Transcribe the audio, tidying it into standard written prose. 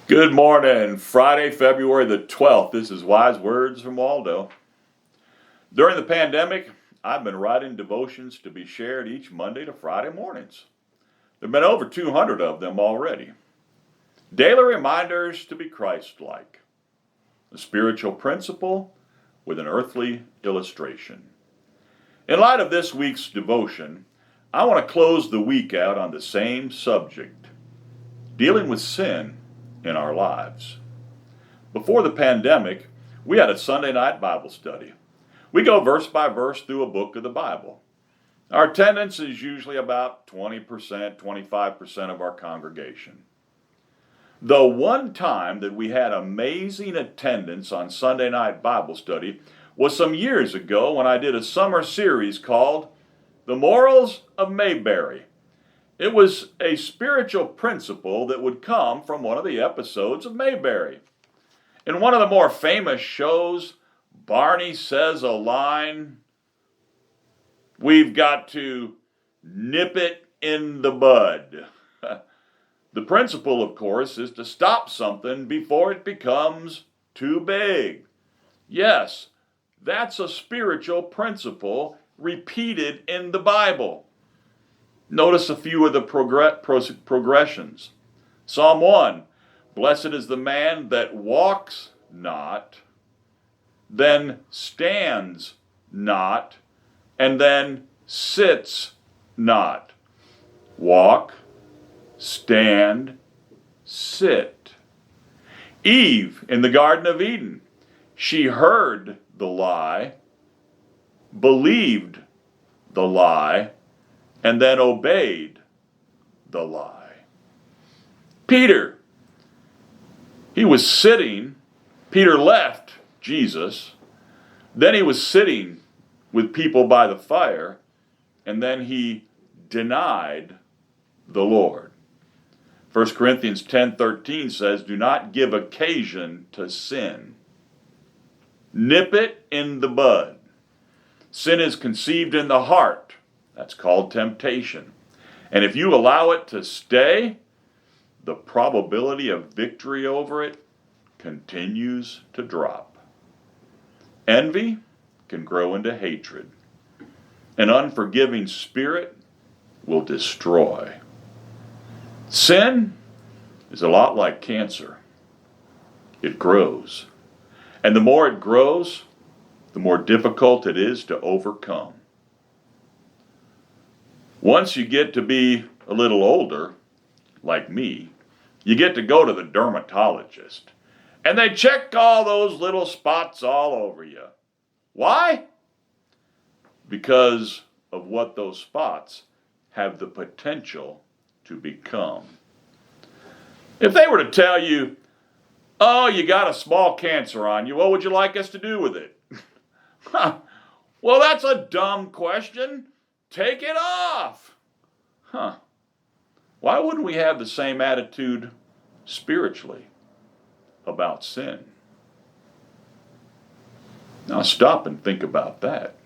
Good morning, Friday, February the 12th. This is Wise Words from Waldo. During the pandemic, I've been writing devotions to be shared each Monday to Friday mornings. There have been over 200 of them already. Daily reminders to be Christ-like. A spiritual principle with an earthly illustration. In light of this week's devotion, I want to close the week out on the same subject, dealing with sin in our lives. Before the pandemic, we had a Sunday night Bible study. We go verse by verse through a book of the Bible. Our attendance is usually about 20%, 25% of our congregation. The one time that we had amazing attendance on Sunday night Bible study was some years ago when I did a summer series called The Morals of Mayberry. It was a spiritual principle that would come from one of the episodes of Mayberry. In one of the more famous shows, Barney says a line, "We've got to nip it in the bud." The principle, of course, is to stop something before it becomes too big. Yes, that's a spiritual principle repeated in the Bible. Notice a few of the progressions. Psalm 1, blessed is the man that walks not, then stands not, and then sits not. Walk, stand, sit. Eve in the Garden of Eden, she heard the lie, believed the lie, and then obeyed the lie. Peter, Peter left Jesus, then he was sitting with people by the fire, and then he denied the Lord. 1 Corinthians 10:13 says, do not give occasion to sin. Nip it in the bud. Sin is conceived in the heart. That's called temptation. And if you allow it to stay, the probability of victory over it continues to drop. Envy can grow into hatred. An unforgiving spirit will destroy. Sin is a lot like cancer. It grows. And the more it grows, the more difficult it is to overcome. Once you get to be a little older, like me, you get to go to the dermatologist. And they check all those little spots all over you. Why? Because of what those spots have the potential to become. If they were to tell you, oh, you got a small cancer on you, what would you like us to do with it? Well, that's a dumb question. Take it off. Why wouldn't we have the same attitude spiritually about sin? Now stop and think about that.